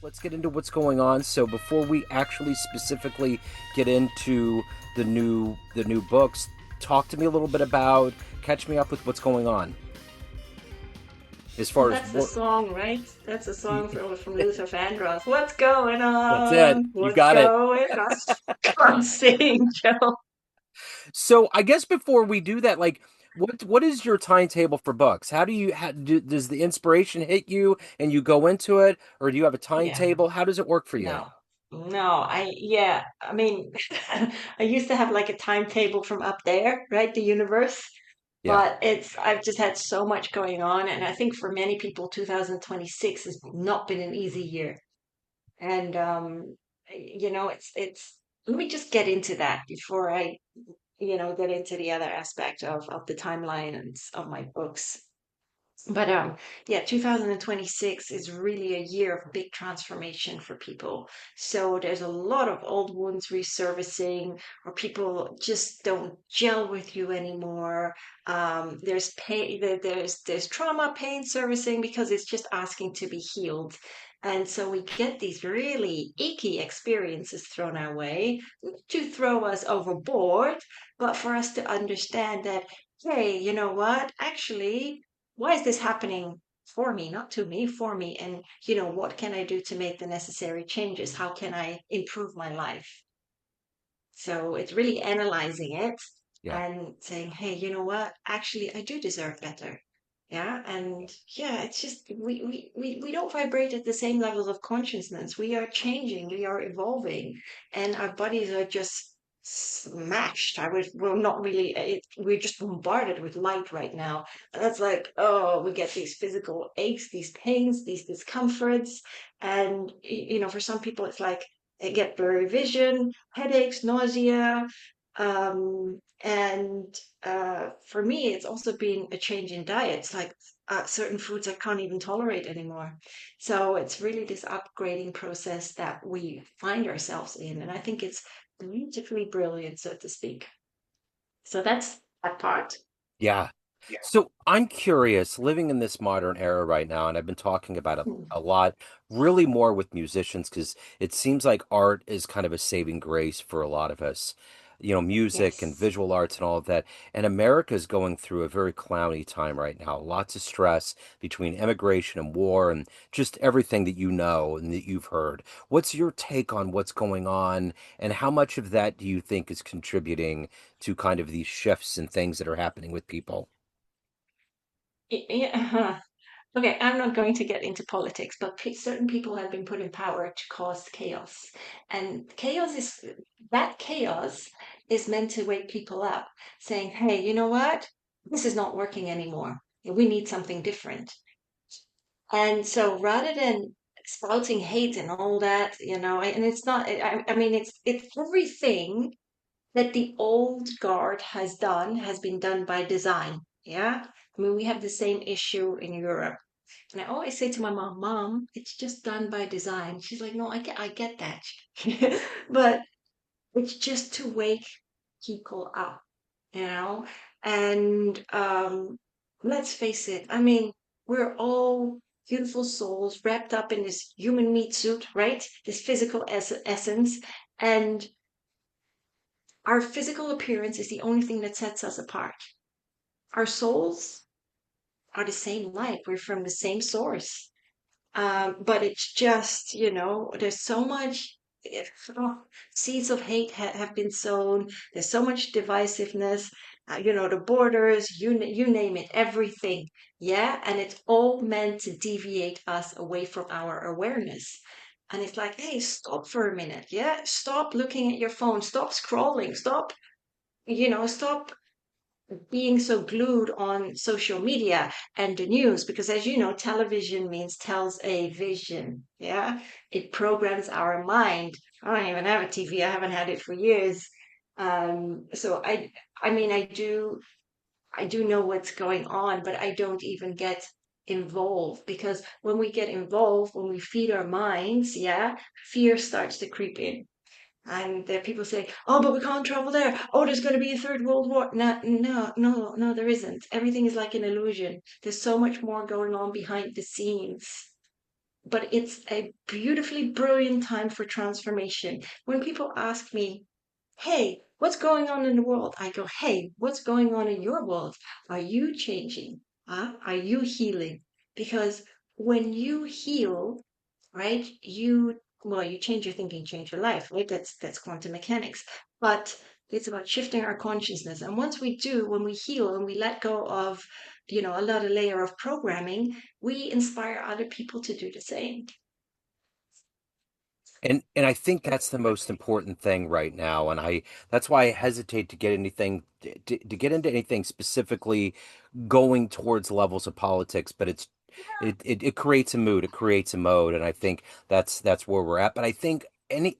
Let's get into what's going on. So before we actually specifically get into the new books, talk to me a little bit about, catch me up with what's going on as Well, far as that's the work. song, right? That's a song from Luther Vandross. What's going That's it. on? You What's got it. going on? Come on, sing, Joe. So I guess before we do that, like, what is your timetable for books? Does the inspiration hit you and you go into it, or do you have a Yeah, timetable? How does it work for you? no, no. Yeah. I mean, I used to have like a timetable from up there, right? The universe. Yeah. But I've just had so much going on, and I think for many people, 2026 has not been an easy year. And it's. Let me just get into that before I get into the other aspect of the timeline and of my books. But yeah, 2026 is really a year of big transformation for people. So there's a lot of old wounds resurfacing, or people just don't gel with you anymore. There's pain, there's trauma, pain surfacing because it's just asking to be healed. And so we get these really icky experiences thrown our way, not to throw us overboard, but for us to understand that, hey, you know what? Actually, why is this happening for me, not to me, for me? And, what can I do to make the necessary changes? How can I improve my life? So it's really analyzing it Yeah. and saying, hey, you know what? Actually, I do deserve better. Yeah. And yeah, it's just we don't vibrate at the same levels of consciousness. We are changing, we are evolving, and our bodies are just smashed. We're not really, we're just bombarded with light right now. And that's like, oh, we get these physical aches, these pains, these discomforts. And, for some people, it's like they get blurry vision, headaches, nausea. And for me, it's also been a change in diets, like certain foods I can't even tolerate anymore. So it's really this upgrading process that we find ourselves in. And I think it's beautifully brilliant, so to speak. So that's that part. Yeah. So I'm curious, living in this modern era right now, and I've been talking about it Hmm. a lot, really more with musicians, because it seems like art is kind of a saving grace for a lot of us. Music and Yes. visual arts and all of that. And America is going through a very clowny time right now. Lots of stress between immigration and war and just everything that you know and that you've heard. What's your take on what's going on, and how much of that do you think is contributing to kind of these shifts and things that are happening with people? Yeah. Okay, I'm not going to get into politics, but certain people have been put in power to cause chaos. And chaos is meant to wake people up, saying, hey, you know what? This is not working anymore. We need something different. And so rather than spouting hate and all that, and it's not, I mean, it's everything that the old guard has done has been done by design. Yeah. I mean, we have the same issue in Europe. And I always say to my mom, Mom, it's just done by design. She's like, no, I get that. But it's just to wake people up, you know? And let's face it, I mean, we're all beautiful souls wrapped up in this human meat suit, right? This physical essence. And our physical appearance is the only thing that sets us apart. Our souls are the same light. We're from the same source. But it's just, there's so much oh, seeds of hate have been sown. There's so much divisiveness. The borders, you name it, everything. Yeah, and it's all meant to deviate us away from our awareness. And it's like, hey, stop for a minute. Yeah, stop looking at your phone. Stop scrolling. Stop being so glued on social media and the news, because as you know, television means tells a vision. Yeah, it programs our mind. I don't even have a TV. I haven't had it for years. So I mean, I do know what's going on, but I don't even get involved, because when we get involved, when we feed our minds, yeah, fear starts to creep in. And there people say, "Oh, but we can't travel there. Oh, there's going to be a third world war." No, no, no, no, there isn't. Everything is like an illusion. There's so much more going on behind the scenes but it's a beautifully brilliant time for transformation. When people ask me, hey, what's going on in the world? I go, hey, what's going on in your world? Are you changing? Huh? Are you healing? Because when you heal, right, you change your thinking, change your life, right? That's quantum mechanics. But it's about shifting our consciousness. And once we do, when we heal and we let go of, another layer of programming, we inspire other people to do the same. And I think that's the most important thing right now. And I that's why I hesitate to get anything to get into anything specifically going towards levels of politics, but it creates a mood, it creates a mode, and I think that's where we're at. But I think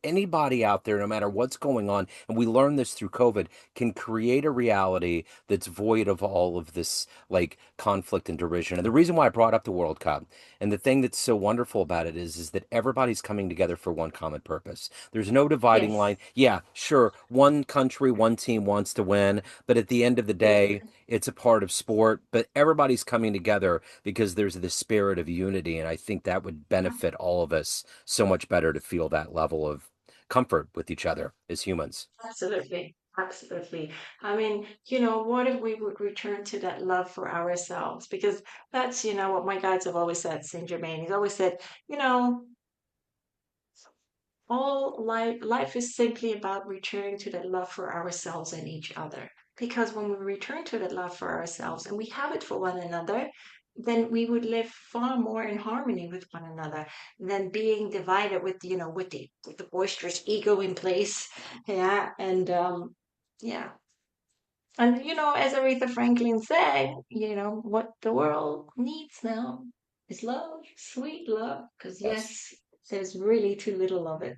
anybody out there, no matter what's going on, and we learned this through COVID, can create a reality that's void of all of this like conflict and derision. And the reason why I brought up the World Cup and the thing that's so wonderful about it is that everybody's coming together for one common purpose. There's no dividing Yes, line. Yeah, sure, one country, one team wants to win, but at the end of the day, absolutely. it's a part of sport, but everybody's coming together because there's this spirit of unity. And I think that would benefit all of us so much better to feel that level of comfort with each other as humans. Absolutely. Absolutely. I mean, what if we would return to that love for ourselves? Because that's, what my guides have always said, Saint Germain. He's always said, you know, all life is simply about returning to that love for ourselves and each other. Because when we return to that love for ourselves and we have it for one another, then we would live far more in harmony with one another than being divided with, with the boisterous ego in place. Yeah. And yeah. And as Aretha Franklin said, what the world needs now is love, sweet love. Because Yes. yes, there's really too little of it.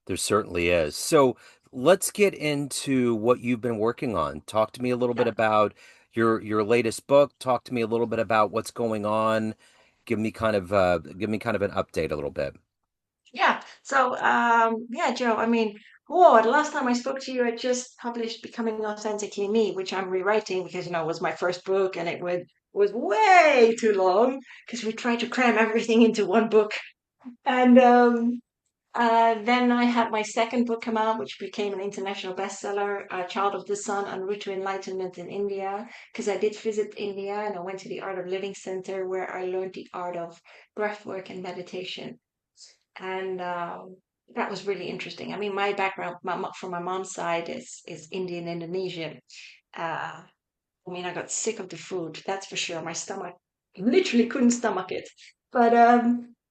There certainly is. So let's get into what you've been working on. Talk to me a little bit Yeah. about your latest book. Talk to me a little bit about what's going on. Give me kind of an update a little bit. Yeah. So, yeah, Joe, I mean, whoa, the last time I spoke to you, I just published Becoming Authentically Me, which I'm rewriting because, it was my first book and it was way too long because we tried to cram everything into one book. And then I had my second book come out, which became an international bestseller, Child of the Sun, Enroute to Enlightenment in India, because I did visit India and I went to the Art of Living Center where I learned the art of breathwork and meditation. And that was really interesting. I mean, my background from my mom's side is Indian Indonesian. Uh, I mean, I got sick of the food, that's for sure. My stomach literally couldn't stomach it. But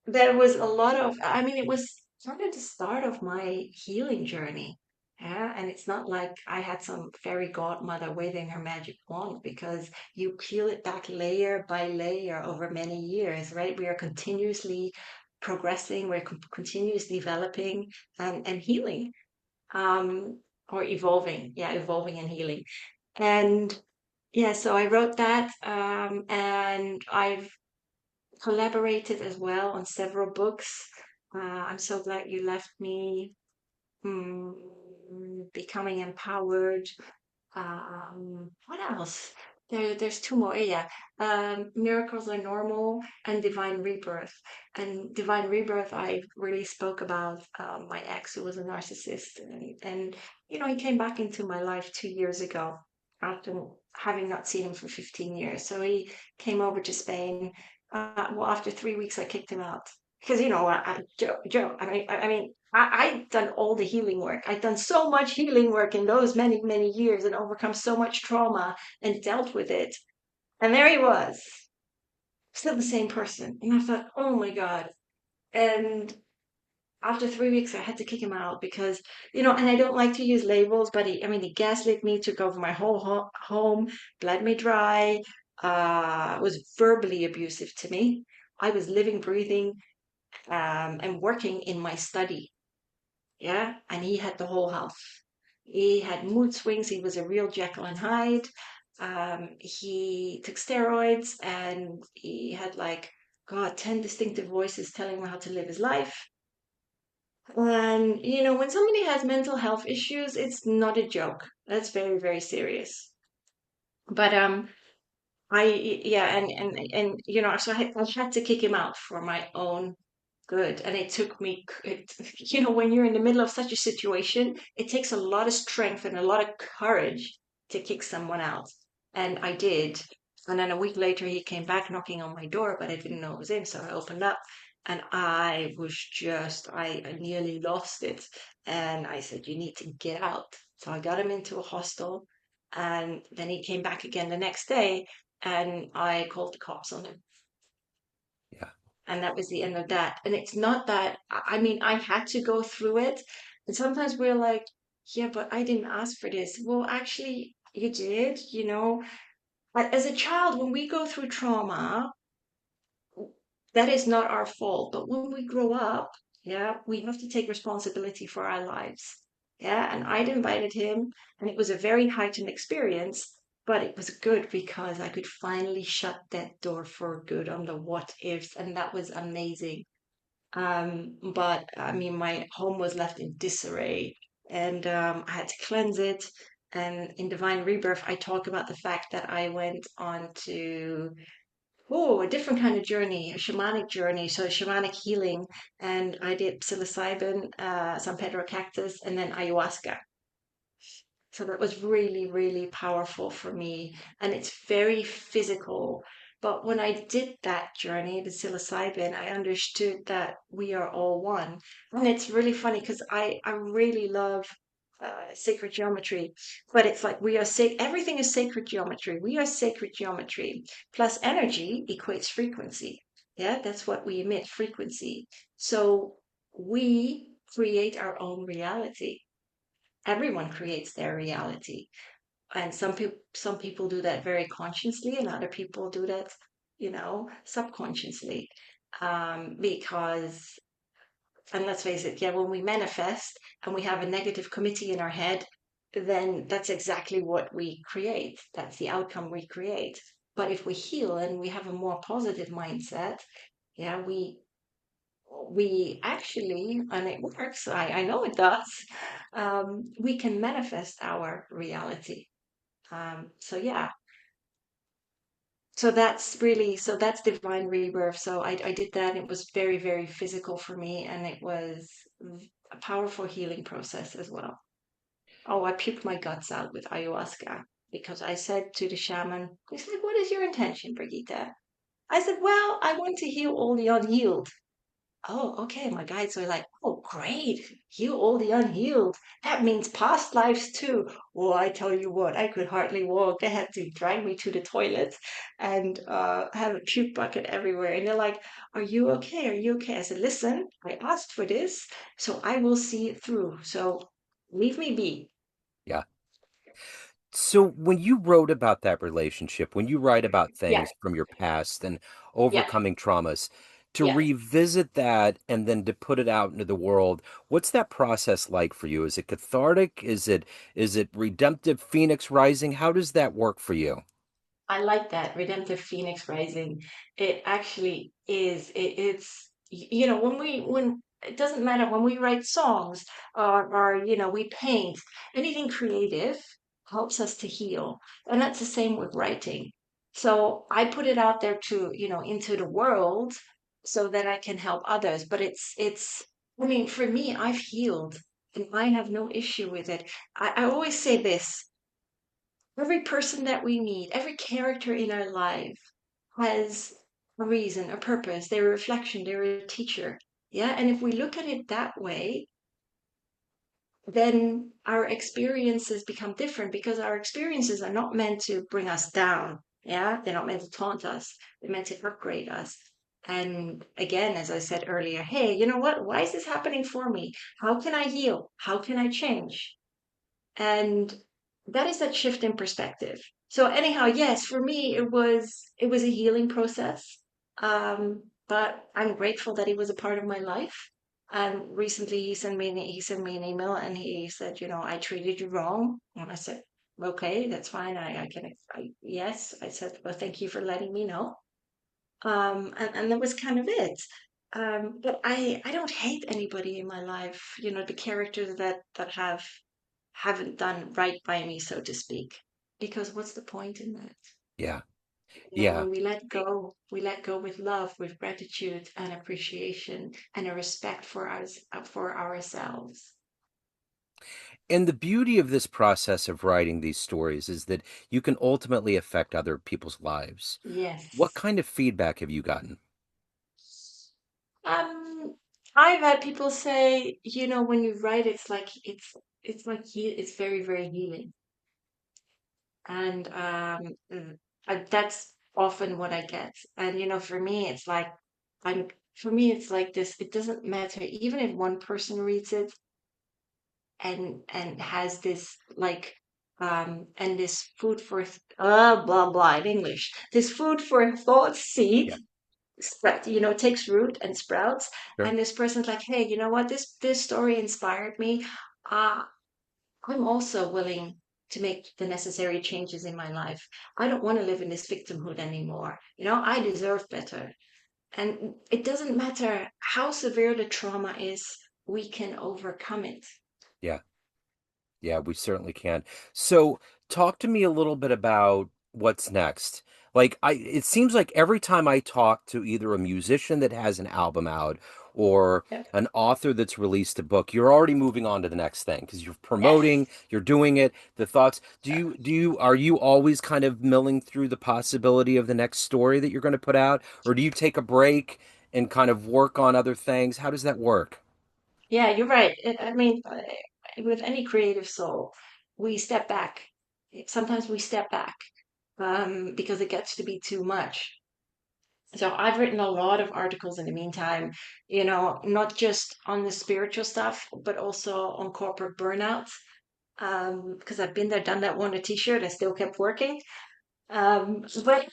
there was a lot of, I mean, it was sort of the start of my healing journey. Yeah, and it's not like I had some fairy godmother waving her magic wand because you peel it back layer by layer over many years, right? We are continuously progressing, we're continuously developing and healing, or evolving. Yeah, evolving and healing. And yeah, so I wrote that, and I've collaborated as well on several books. I'm so glad you left me. Becoming empowered. What else? There's two more. Yeah. Miracles are normal and divine rebirth. And divine rebirth, I really spoke about my ex who was a narcissist, and he came back into my life 2 years ago after having not seen him for 15 years. So he came over to Spain. Well, after 3 weeks, I kicked him out because Joe. I'd done all the healing work. I'd done so much healing work in those many, many years and overcome so much trauma and dealt with it. And there he was, still the same person. And I thought, oh my God. And after 3 weeks, I had to kick him out because, and I don't like to use labels, but he gaslit me, took over my whole home, bled me dry, was verbally abusive to me. I was living, breathing, and working in my study. Yeah. And he had the whole house. He had mood swings. He was a real Jekyll and Hyde. He took steroids and he had like, God, 10 distinctive voices telling him how to live his life. And, when somebody has mental health issues, it's not a joke. That's very, very serious. But yeah, and so I had to kick him out for my own. good. And it took me, when you're in the middle of such a situation, it takes a lot of strength and a lot of courage to kick someone out. And I did. And then a week later, he came back knocking on my door, but I didn't know it was him. So I opened up and I nearly lost it. And I said, you need to get out. So I got him into a hostel. And then he came back again the next day and I called the cops on him. Yeah. And that was the end of that. And it's not that, I mean, I had to go through it. And sometimes we're like, yeah, but I didn't ask for this. Well, actually, you did, you know. As a child, when we go through trauma, that is not our fault. But when we grow up, yeah, we have to take responsibility for our lives. Yeah, and I'd invited him, and it was a very heightened experience, but it was good because I could finally shut that door for good on the what ifs, and that was amazing. But I mean, my home was left in disarray, and I had to cleanse it. And in Divine Rebirth, I talk about the fact that I went on to a different kind of journey, a shamanic journey, so shamanic healing, and I did psilocybin, San Pedro cactus, and then ayahuasca. So that was really, really powerful for me. And it's very physical. But when I did that journey, the psilocybin, I understood that we are all one. And it's really funny because I really love sacred geometry, but it's like everything is sacred geometry. We are sacred geometry. Plus energy equates frequency. Yeah, that's what we emit, frequency. So we create our own reality. Everyone creates their reality, and some people do that very consciously and other people do that subconsciously, because, and let's face it, yeah, when we manifest and we have a negative committee in our head, then that's exactly what we create. That's the outcome we create. But if we heal and we have a more positive mindset, yeah, we actually, and it works, I know it does, we can manifest our reality. So yeah, so that's divine rebirth. So I did that. It was very, very physical for me, and it was a powerful healing process as well. Oh, I puked my guts out with ayahuasca because I said to the shaman, he's like, what is your intention, Brigitte? I said, well, I want to heal all the unhealed. Oh, okay. My guides were like, oh, great. Heal all the unhealed. That means past lives too. Oh, I tell you what, I could hardly walk. They had to drag me to the toilet and have a puke bucket everywhere. And they're like, are you okay? Are you okay? I said, listen, I asked for this, so I will see it through. So leave me be. Yeah. So when you wrote about that relationship, when you write about Yeah, things from your past and yeah, overcoming traumas, to yeah. revisit that and then to put it out into the world, what's that process like for you? Is it cathartic? Is it redemptive phoenix rising? How does that work for you? I like that redemptive phoenix rising. It actually is. When it doesn't matter when we write songs or we paint, anything creative helps us to heal, and that's the same with writing. So I put it out there to into the world so that I can help others. But it's. I mean, for me, I've healed, and I have no issue with it. I always say this. Every person that we meet, every character in our life has a reason, a purpose. They're a reflection, they're a teacher. Yeah. And if we look at it that way, then our experiences become different because our experiences are not meant to bring us down. Yeah. They're not meant to taunt us, they're meant to upgrade us. And again, as I said earlier, hey, you know what? Why is this happening for me? How can I heal? How can I change? And that is that shift in perspective. So anyhow, yes, for me it was a healing process. But I'm grateful that he was a part of my life. And recently he sent me an email and he said, I treated you wrong. And I said, okay, that's fine. Yes, I said, well, thank you for letting me know. And that was kind of it. But I don't hate anybody in my life. The characters that haven't done right by me, so to speak. Because what's the point in that? Yeah. Yeah. When we let go with love, with gratitude and appreciation and a respect for ourselves. And the beauty of this process of writing these stories is that you can ultimately affect other people's lives. What Yes. kind of feedback have you gotten? Um, I've had people say, when you write, it's very, very healing. And that's often what I get. And for me, it's like this. It doesn't matter, even if one person reads it and has this and this food for blah blah in English. This food for thought seed Yeah, sprout, takes root and sprouts. sure. And this person's like, hey, you know what? This story inspired me. Uh, I'm also willing to make the necessary changes in my life. I don't want to live in this victimhood anymore. I deserve better. And it doesn't matter how severe the trauma is, we can overcome it. Yeah. Yeah, we certainly can. So, talk to me a little bit about what's next. It seems like every time I talk to either a musician that has an album out or Yeah. an author that's released a book, you're already moving on to the next thing because you're Yes. promoting, you're doing it, the thoughts. Are you always kind of milling through the possibility of the next story that you're going to put out, or do you take a break and kind of work on other things? How does that work? Yeah, you're right. I mean, with any creative soul, we step back. Sometimes we step back because it gets to be too much. So I've written a lot of articles in the meantime, not just on the spiritual stuff, but also on corporate burnout. Because I've been there, done that, worn a t-shirt, I still kept working. But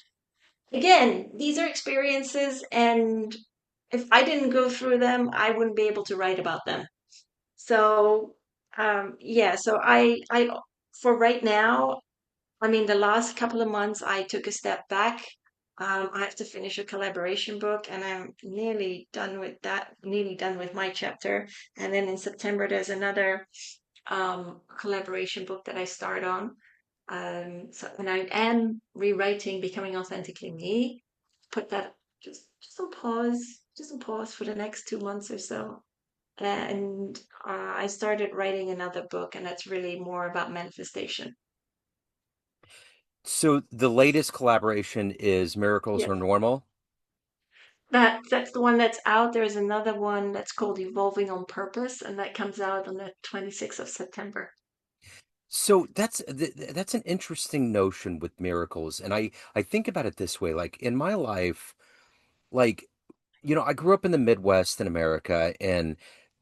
again, these are experiences, and if I didn't go through them, I wouldn't be able to write about them. So, yeah, so for right now, I mean, the last couple of months, I took a step back. I have to finish a collaboration book, and I'm nearly done with that, nearly done with my chapter. And then in September, there's another collaboration book that I start on. And I am rewriting Becoming Authentically Me. Put that just on pause for the next 2 months or so. And I started writing another book, and that's really more about manifestation. So, the latest collaboration is Miracles Yeah. Are Normal. That's the one that's out. There's another one that's called Evolving on Purpose, and that comes out on the 26th of September. So that's an interesting notion with miracles, and I think about it this way. Like in my life, like I grew up in the Midwest in America, and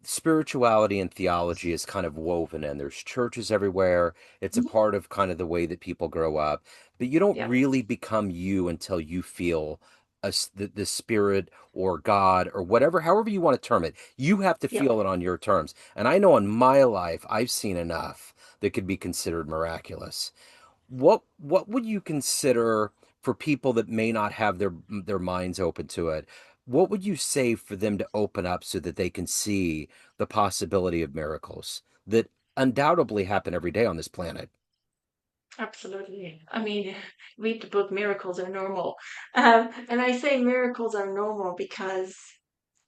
spirituality and theology is kind of woven in. There's churches everywhere. It's a Mhm. part of kind of the way that people grow up. But you don't Yeah. really become you until you feel the spirit or God or whatever, however you want to term it. You have to Yeah. feel it on your terms. And I know in my life, I've seen enough that could be considered miraculous. What would you consider for people that may not have their minds open to it? What would you say for them to open up so that they can see the possibility of miracles that undoubtedly happen every day on this planet? Absolutely. I mean, read the book Miracles Are Normal. And I say miracles are normal because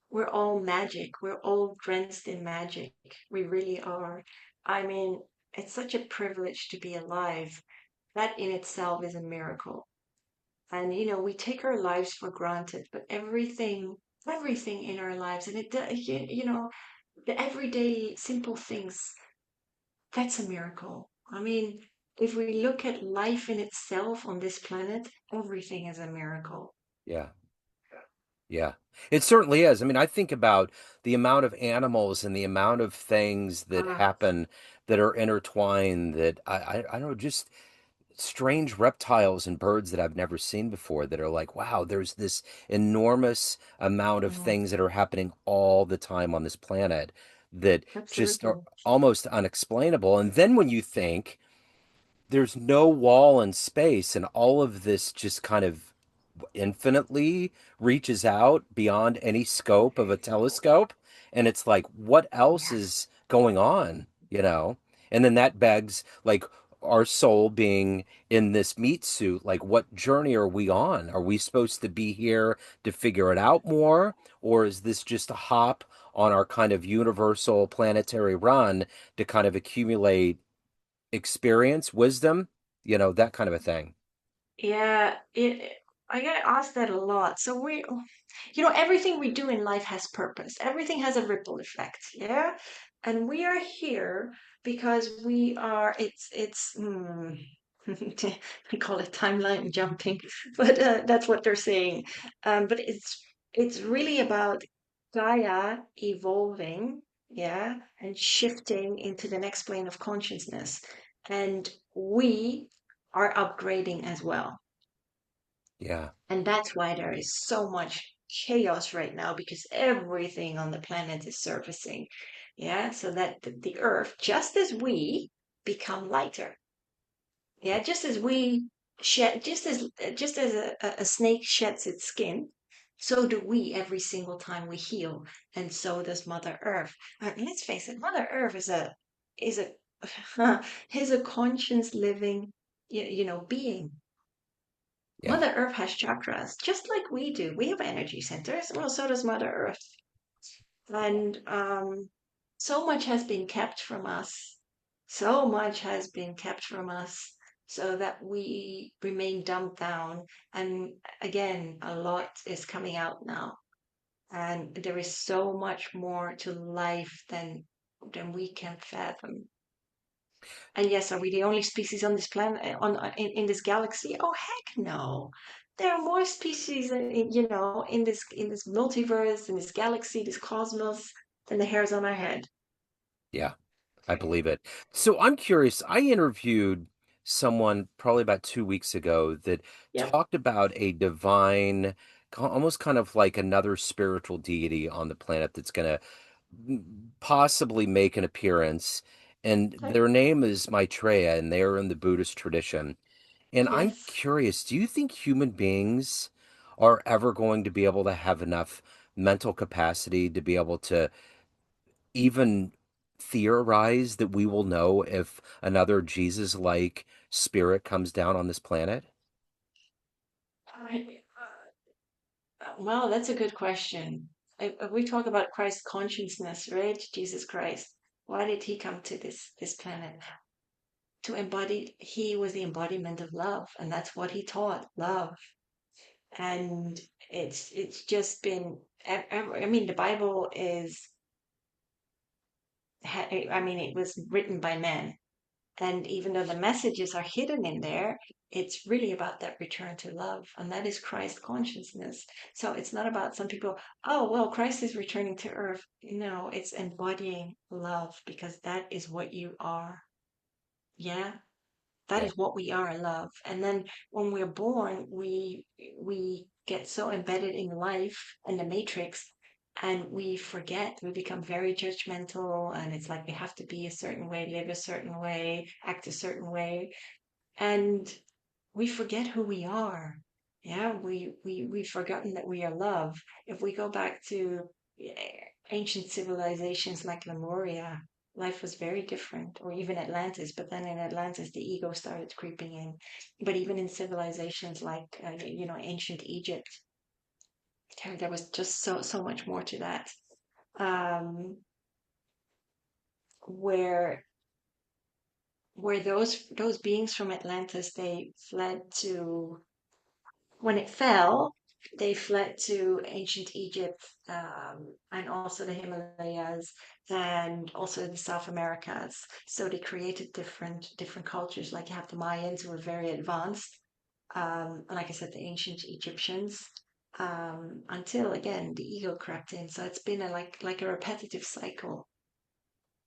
we're all magic. We're all drenched in magic. We really are. I mean, it's such a privilege to be alive. That in itself is a miracle. And we take our lives for granted, but everything in our lives, and the everyday simple things, that's a miracle. I mean, if we look at life in itself on this planet, everything is a miracle. Yeah. Yeah, it certainly is. I mean, I think about the amount of animals and the amount of things that Ah, happen that are intertwined that I don't know, just strange reptiles and birds that I've never seen before that are like, wow, there's this enormous amount of mm, things that are happening all the time on this planet that just are absolutely. almost unexplainable. And then when you think there's no wall in space and all of this just kind of infinitely reaches out beyond any scope of a telescope, and it's like what else Yes. is going on? And then that begs like, our soul being in this meat suit, like what journey are we on? Are we supposed to be here to figure it out more? Or is this just a hop on our kind of universal planetary run to kind of accumulate experience, wisdom, that kind of a thing? Yeah, I get asked that a lot. So everything we do in life has purpose. Everything has a ripple effect, yeah? And we are here because I call it timeline jumping, but that's what they're saying. But it's really about Gaia evolving, yeah, and shifting into the next plane of consciousness. And we are upgrading as well. Yeah. And that's why there is so much chaos right now because everything on the planet is surfacing. Yeah, so that the earth, just as we become lighter. Yeah, just as we shed, just as a snake sheds its skin, so do we every single time we heal, and so does Mother Earth. Let's face it, Mother Earth is a is a conscious living, being. Yeah. Mother Earth has chakras, just like we do. We have energy centers. Well, so does Mother Earth. And so much has been kept from us. So much has been kept from us so that we remain dumbed down. And again, a lot is coming out now. And there is so much more to life than we can fathom. And yes, are we the only species on this planet, in this galaxy? Oh, heck no. There are more species, in this multiverse, in this galaxy, this cosmos, than the hairs on our head. Yeah. I believe it. So I'm curious. I interviewed someone probably about 2 weeks ago that Yep. talked about a divine, almost kind of like another spiritual deity on the planet that's going to possibly make an appearance. And Okay. their name is Maitreya, and they are in the Buddhist tradition. And I'm Yes. curious, do you think human beings are ever going to be able to have enough mental capacity to be able to even theorize that we will know if another Jesus-like spirit comes down on this planet? I, well, that's a good question. If we talk about Christ consciousness, right? Jesus Christ, why did he come to this planet? To embody, he was the embodiment of love, and that's what he taught, love. And it's just been I mean the Bible I mean it was written by men, and even though the messages are hidden in there, it's really about that return to love, and that is Christ consciousness. So it's not about some people, oh well, Christ is returning to earth. No, it's embodying love because that is what you are. Yeah, that Yeah, is what we are in love. And then when we're born, we get so embedded in life and the matrix, and we forget. We become very judgmental, and it's like we have to be a certain way, live a certain way, act a certain way, and we forget who we are. Yeah, we've forgotten that we are love. If we go back to ancient civilizations like Lemuria, life was very different, or even Atlantis. But then in Atlantis, the ego started creeping in. But even in civilizations like ancient Egypt, there was just so much more to that. Um, where where those beings from Atlantis, they fled to when it fell, they fled to ancient Egypt, and also the Himalayas, and also the South Americas. So they created different cultures. Like you have the Mayans who were very advanced, and like I said, the ancient Egyptians. Until again the ego crept in. So it's been like a repetitive cycle.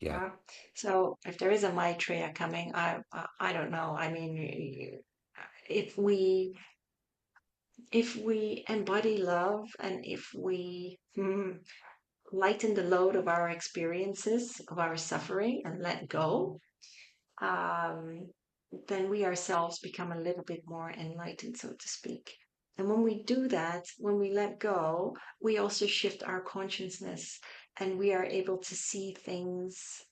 yeah, Yeah. So if there is a Maitreya coming, I don't know. I mean, if we embody love, and if we lighten the load of our experiences, of our suffering, and let go, um, then we ourselves become a little bit more enlightened, so to speak. And when we do that, when we let go, we also shift our consciousness, and we are able to see things,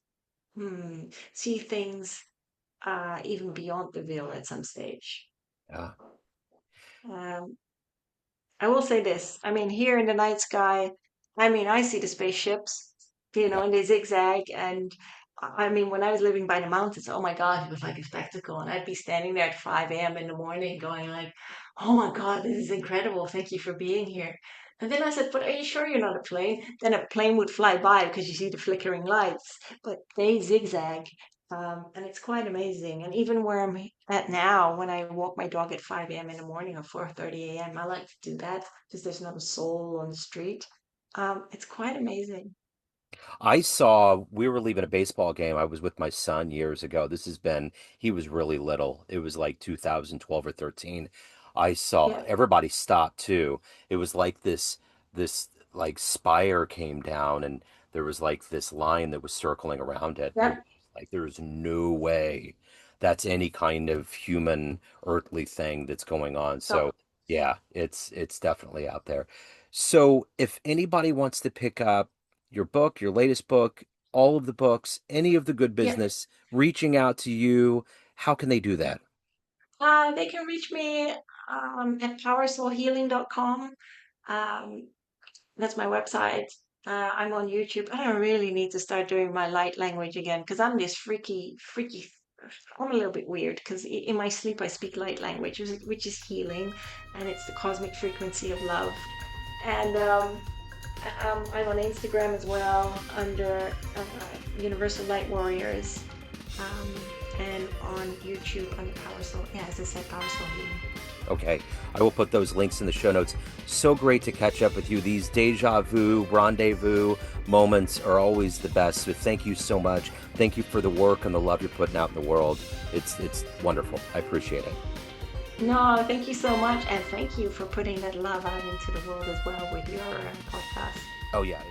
see things even beyond the veil at some stage. Yeah. Um, I will say this. I mean, here in the night sky, I mean, I see the spaceships, Yeah. and they zigzag. And I mean, when I was living by the mountains, oh my God, it was like a spectacle. And I'd be standing there at 5 a.m. in the morning going like, oh my God, this is incredible. Thank you for being here. And then I said, but are you sure you're not a plane? Then a plane would fly by because you see the flickering lights, but they zigzag. And it's quite amazing. And even where I'm at now, when I walk my dog at 5 a.m. in the morning or 4:30 a.m., I like to do that because there's not a soul on the street. It's quite amazing. We were leaving a baseball game. I was with my son years ago. He was really little. It was like 2012 or 13. I saw Yeah, everybody stopped too. It was like this like spire came down and there was like this line that was circling around it. And it yeah, was like, there's no way that's any kind of human earthly thing that's going on. no, So yeah, it's definitely out there. So if anybody wants to pick up your book, your latest book, all of the books, any of the good yeah, business, reaching out to you, how can they do yeah. that? They can reach me at powersoulhealing.com. Um, that's my website. I'm on YouTube. I don't really need to start doing my light language again because I'm this freaky. I'm a little bit weird because in my sleep I speak light language, which is healing, and it's the cosmic frequency of love. And I'm on Instagram as well under Universal Light Warriors, um, and on YouTube under Power Soul. Yeah, as I said, Power Soul Healing. Okay, I will put those links in the show notes. So great to catch up with you. These deja vu, rendezvous moments are always the best. So thank you so much. Thank you for the work and the love you're putting out in the world. It's wonderful. I appreciate it. No, thank you so much, and thank you for putting that love out into the world as well with your podcast. Oh yeah,